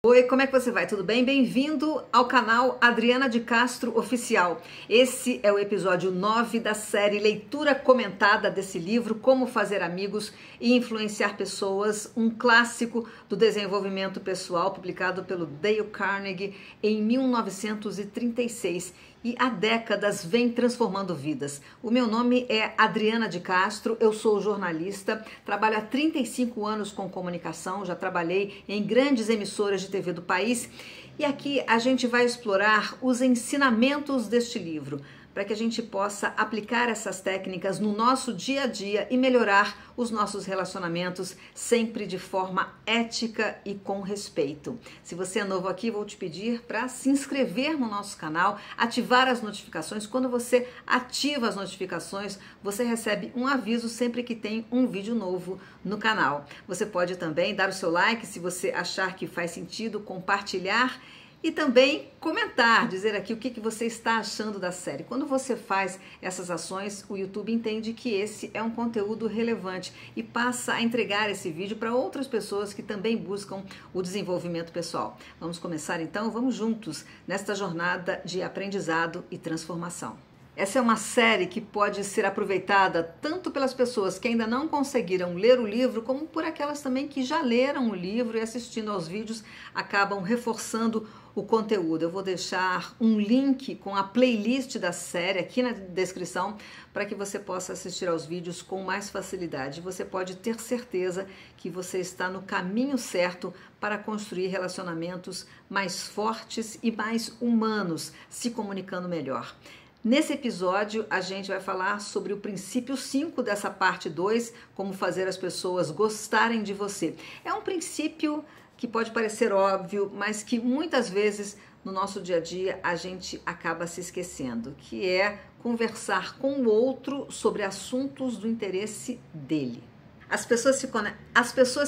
Oi, como é que você vai? Tudo bem? Bem-vindo ao canal Adriana de Castro Oficial. Esse é o episódio 9 da série Leitura Comentada desse livro, Como Fazer Amigos e Influenciar Pessoas, um clássico do desenvolvimento pessoal, publicado pelo Dale Carnegie em 1936. E há décadas vem transformando vidas. O meu nome é Adriana de Castro, eu sou jornalista, trabalho há 35 anos com comunicação, já trabalhei em grandes emissoras de TV do país e aqui a gente vai explorar os ensinamentos deste livro, para que a gente possa aplicar essas técnicas no nosso dia a dia e melhorar os nossos relacionamentos sempre de forma ética e com respeito. Se você é novo aqui, vou te pedir para se inscrever no nosso canal, ativar as notificações. Quando você ativa as notificações, você recebe um aviso sempre que tem um vídeo novo no canal. Você pode também dar o seu like se você achar que faz sentido, compartilhar e também comentar, dizer aqui o que você está achando da série. Quando você faz essas ações, o YouTube entende que esse é um conteúdo relevante e passa a entregar esse vídeo para outras pessoas que também buscam o desenvolvimento pessoal. Vamos começar então? Vamos juntos nesta jornada de aprendizado e transformação. Essa é uma série que pode ser aproveitada tanto pelas pessoas que ainda não conseguiram ler o livro, como por aquelas também que já leram o livro e assistindo aos vídeos acabam reforçando o conteúdo. Eu vou deixar um link com a playlist da série aqui na descrição para que você possa assistir aos vídeos com mais facilidade. Você pode ter certeza que você está no caminho certo para construir relacionamentos mais fortes e mais humanos, se comunicando melhor. Nesse episódio, a gente vai falar sobre o princípio 5 dessa parte 2, como fazer as pessoas gostarem de você. É um princípio que pode parecer óbvio, mas que muitas vezes no nosso dia a dia a gente acaba se esquecendo, que é conversar com o outro sobre assuntos do interesse dele. As pessoas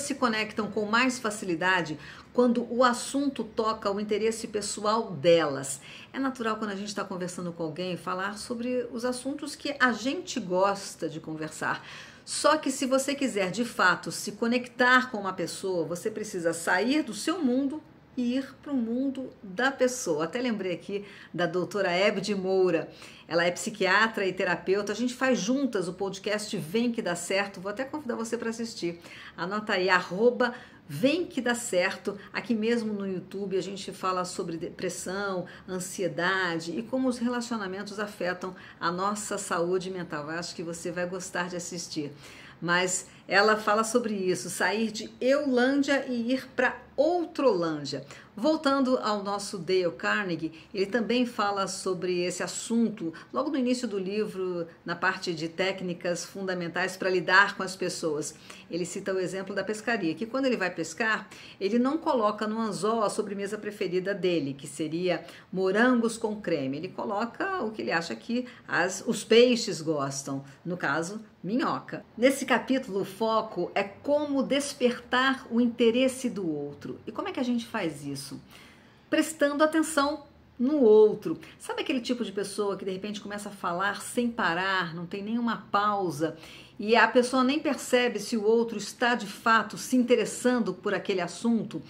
se conectam com mais facilidade quando o assunto toca o interesse pessoal delas. É natural quando a gente está conversando com alguém falar sobre os assuntos que a gente gosta de conversar. Só que se você quiser de fato se conectar com uma pessoa, você precisa sair do seu mundo e ir para o mundo da pessoa. Até lembrei aqui da doutora Hebe de Moura. Ela é psiquiatra e terapeuta. A gente faz juntas o podcast Vem Que Dá Certo. Vou até convidar você para assistir. Anota aí, @Vem Que Dá Certo. Aqui mesmo no YouTube a gente fala sobre depressão, ansiedade e como os relacionamentos afetam a nossa saúde mental. Eu acho que você vai gostar de assistir. Mas ela fala sobre isso, sair de Eulândia e ir para Outrolândia. Voltando ao nosso Dale Carnegie, ele também fala sobre esse assunto logo no início do livro, na parte de técnicas fundamentais para lidar com as pessoas. Ele cita o exemplo da pescaria, que quando ele vai pescar, ele não coloca no anzol a sobremesa preferida dele, que seria morangos com creme. Ele coloca o que ele acha que os peixes gostam, no caso, minhoca. Nesse capítulo, o foco é como despertar o interesse do outro. E como é que a gente faz isso? Prestando atenção no outro. Sabe aquele tipo de pessoa que de repente começa a falar sem parar, não tem nenhuma pausa e a pessoa nem percebe se o outro está de fato se interessando por aquele assunto?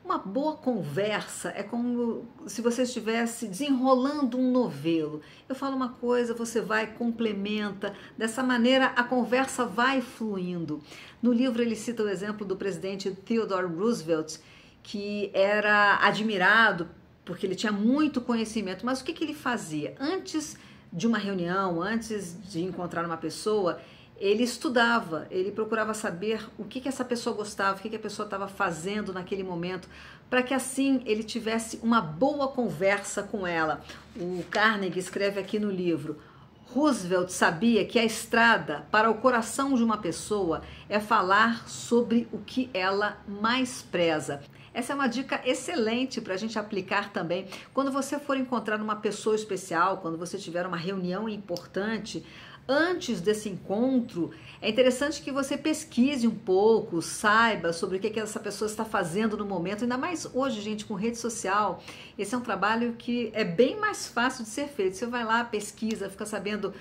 Uma boa conversa é como se você estivesse desenrolando um novelo. Eu falo uma coisa, você vai, complementa. Dessa maneira, a conversa vai fluindo. No livro, ele cita o exemplo do presidente Theodore Roosevelt, que era admirado porque ele tinha muito conhecimento. Mas o que ele fazia? Antes de uma reunião, antes de encontrar uma pessoa, ele estudava, ele procurava saber o que essa pessoa gostava, o que a pessoa estava fazendo naquele momento, para que assim ele tivesse uma boa conversa com ela. O Carnegie escreve aqui no livro: Roosevelt sabia que a estrada para o coração de uma pessoa é falar sobre o que ela mais preza. Essa é uma dica excelente para a gente aplicar também quando você for encontrar uma pessoa especial, quando você tiver uma reunião importante. Antes desse encontro, é interessante que você pesquise um pouco, saiba sobre o que essa pessoa está fazendo no momento, ainda mais hoje, gente, com rede social. Esse é um trabalho que é bem mais fácil de ser feito. Você vai lá, pesquisa, fica sabendo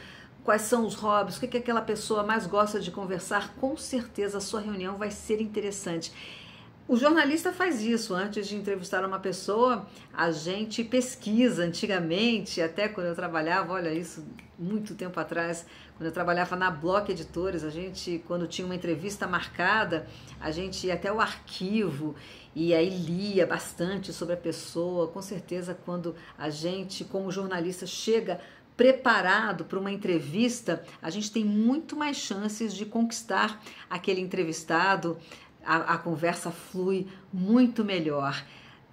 quais são os hobbies, o que aquela pessoa mais gosta de conversar. Com certeza a sua reunião vai ser interessante. O jornalista faz isso. Antes de entrevistar uma pessoa, a gente pesquisa. Antigamente, até quando eu trabalhava, olha isso, muito tempo atrás, quando eu trabalhava na Block Editores, a gente, quando tinha uma entrevista marcada, a gente ia até o arquivo e aí lia bastante sobre a pessoa. Com certeza, quando a gente, como jornalista, chega preparado para uma entrevista, a gente tem muito mais chances de conquistar aquele entrevistado. A conversa flui muito melhor.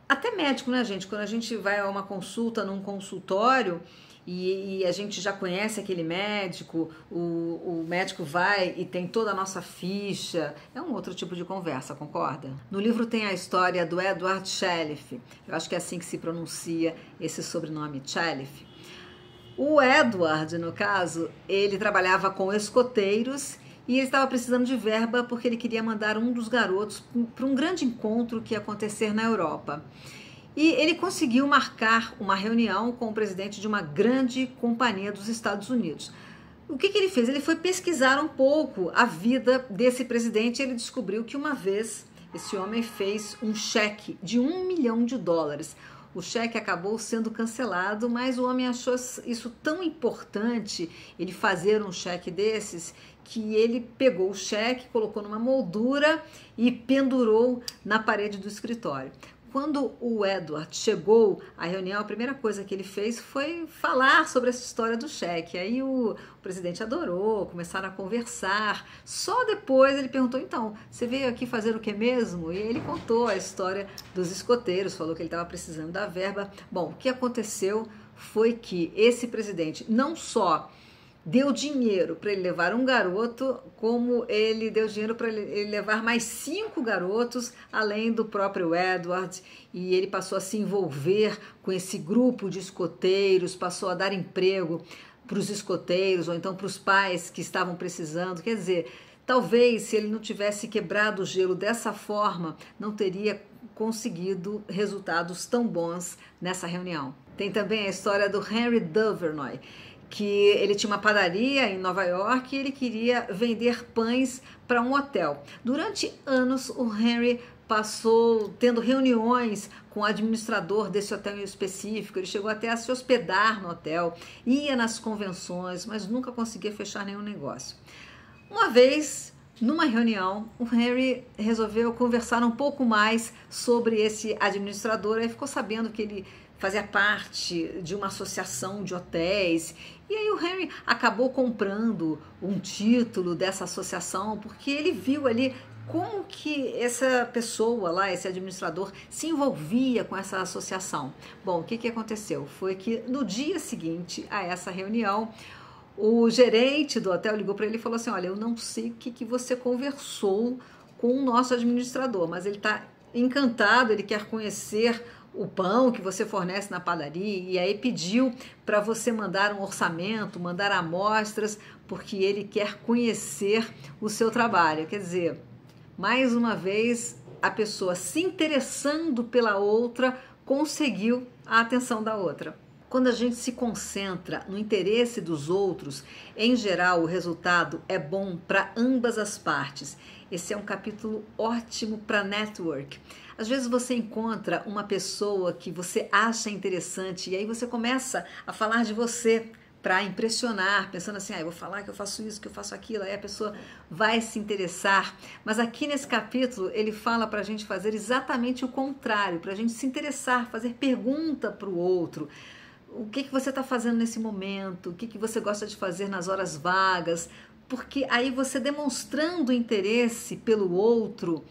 Até médico, né, gente? Quando a gente vai a uma consulta num consultório e a gente já conhece aquele médico, o médico vai e tem toda a nossa ficha, é um outro tipo de conversa, concorda? No livro tem a história do Edward Chalif, eu acho que é assim que se pronuncia esse sobrenome, Chalif. O Edward, no caso, ele trabalhava com escoteiros e ele estava precisando de verba porque ele queria mandar um dos garotos para um grande encontro que ia acontecer na Europa. E ele conseguiu marcar uma reunião com o presidente de uma grande companhia dos Estados Unidos. O que ele fez? Ele foi pesquisar um pouco a vida desse presidente e ele descobriu que uma vez esse homem fez um cheque de $1 milhão. O cheque acabou sendo cancelado, mas o homem achou isso tão importante, ele fazer um cheque desses, que ele pegou o cheque, colocou numa moldura e pendurou na parede do escritório. Quando o Edward chegou à reunião, a primeira coisa que ele fez foi falar sobre essa história do cheque. Aí o presidente adorou, começaram a conversar. Só depois ele perguntou, então, você veio aqui fazer o que mesmo? E ele contou a história dos escoteiros, falou que ele estava precisando da verba. Bom, o que aconteceu foi que esse presidente não só deu dinheiro para ele levar um garoto, como ele deu dinheiro para ele levar mais 5 garotos, além do próprio Edward, e ele passou a se envolver com esse grupo de escoteiros, passou a dar emprego para os escoteiros, ou então para os pais que estavam precisando. Quer dizer, talvez se ele não tivesse quebrado o gelo dessa forma, não teria conseguido resultados tão bons nessa reunião. Tem também a história do Henry Duvernoy, que ele tinha uma padaria em Nova York e ele queria vender pães para um hotel. Durante anos, o Henry passou tendo reuniões com o administrador desse hotel em específico, ele chegou até a se hospedar no hotel, ia nas convenções, mas nunca conseguia fechar nenhum negócio. Uma vez, numa reunião, o Henry resolveu conversar um pouco mais sobre esse administrador, aí ficou sabendo que ele fazia parte de uma associação de hotéis, e aí o Henry acabou comprando um título dessa associação, porque ele viu ali como que essa pessoa lá, esse administrador, se envolvia com essa associação. Bom, o que aconteceu? Foi que no dia seguinte a essa reunião, o gerente do hotel ligou para ele e falou assim, olha, eu não sei o que você conversou com o nosso administrador, mas ele está encantado, ele quer conhecer o pão que você fornece na padaria, e aí pediu para você mandar um orçamento, mandar amostras, porque ele quer conhecer o seu trabalho. Quer dizer, mais uma vez, a pessoa se interessando pela outra conseguiu a atenção da outra. Quando a gente se concentra no interesse dos outros, em geral o resultado é bom para ambas as partes. Esse é um capítulo ótimo para network. Às vezes você encontra uma pessoa que você acha interessante e aí você começa a falar de você para impressionar, pensando assim, eu vou falar que eu faço isso, que eu faço aquilo, aí a pessoa vai se interessar. Mas aqui nesse capítulo ele fala para a gente fazer exatamente o contrário, para a gente se interessar, fazer pergunta para o outro. O que você está fazendo nesse momento? O que você gosta de fazer nas horas vagas? Porque aí você demonstrando interesse pelo outro,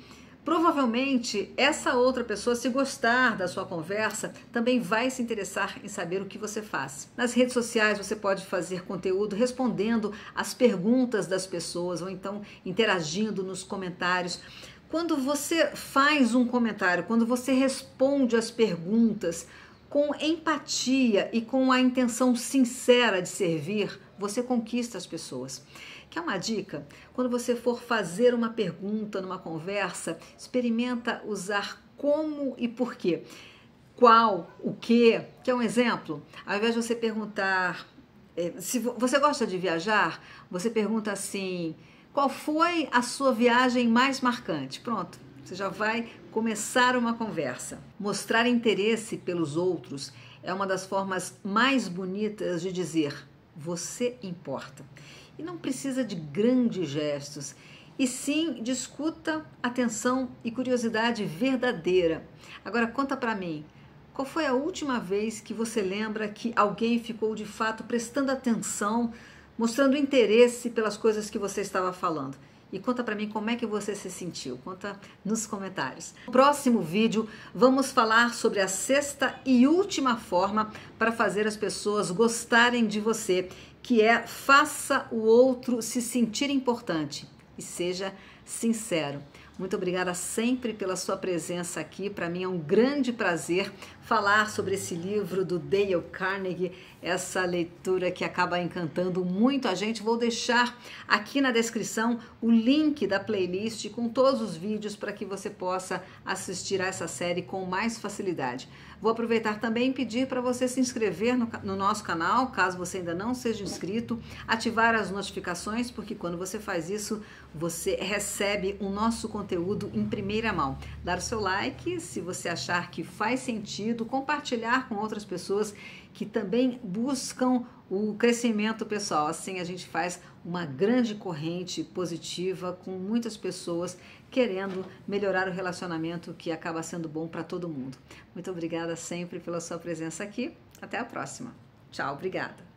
provavelmente essa outra pessoa, se gostar da sua conversa, também vai se interessar em saber o que você faz. Nas redes sociais você pode fazer conteúdo respondendo às perguntas das pessoas ou então interagindo nos comentários. Quando você faz um comentário, quando você responde às perguntas com empatia e com a intenção sincera de servir, você conquista as pessoas. Quer uma dica? Quando você for fazer uma pergunta numa conversa, experimenta usar como e por quê. Qual, o quê? Quer um exemplo? Ao invés de você perguntar, se você gosta de viajar, você pergunta assim, qual foi a sua viagem mais marcante? Pronto, você já vai começar uma conversa. Mostrar interesse pelos outros é uma das formas mais bonitas de dizer: você importa. E não precisa de grandes gestos, e sim de escuta, atenção e curiosidade verdadeira. Agora conta pra mim, qual foi a última vez que você lembra que alguém ficou de fato prestando atenção, mostrando interesse pelas coisas que você estava falando? E conta pra mim como é que você se sentiu. Conta nos comentários. No próximo vídeo, vamos falar sobre a sexta e última forma para fazer as pessoas gostarem de você, que é faça o outro se sentir importante e seja sincero. Muito obrigada sempre pela sua presença aqui. Para mim é um grande prazer falar sobre esse livro do Dale Carnegie, essa leitura que acaba encantando muito a gente. Vou deixar aqui na descrição o link da playlist com todos os vídeos para que você possa assistir a essa série com mais facilidade. Vou aproveitar também e pedir para você se inscrever no nosso canal, caso você ainda não seja inscrito, ativar as notificações, porque quando você faz isso, você recebe o nosso conteúdo em primeira mão. Dar o seu like, se você achar que faz sentido, compartilhar com outras pessoas que também buscam o crescimento pessoal. Assim a gente faz uma grande corrente positiva com muitas pessoas querendo melhorar o relacionamento, que acaba sendo bom para todo mundo. Muito obrigada sempre pela sua presença aqui. Até a próxima. Tchau, obrigada.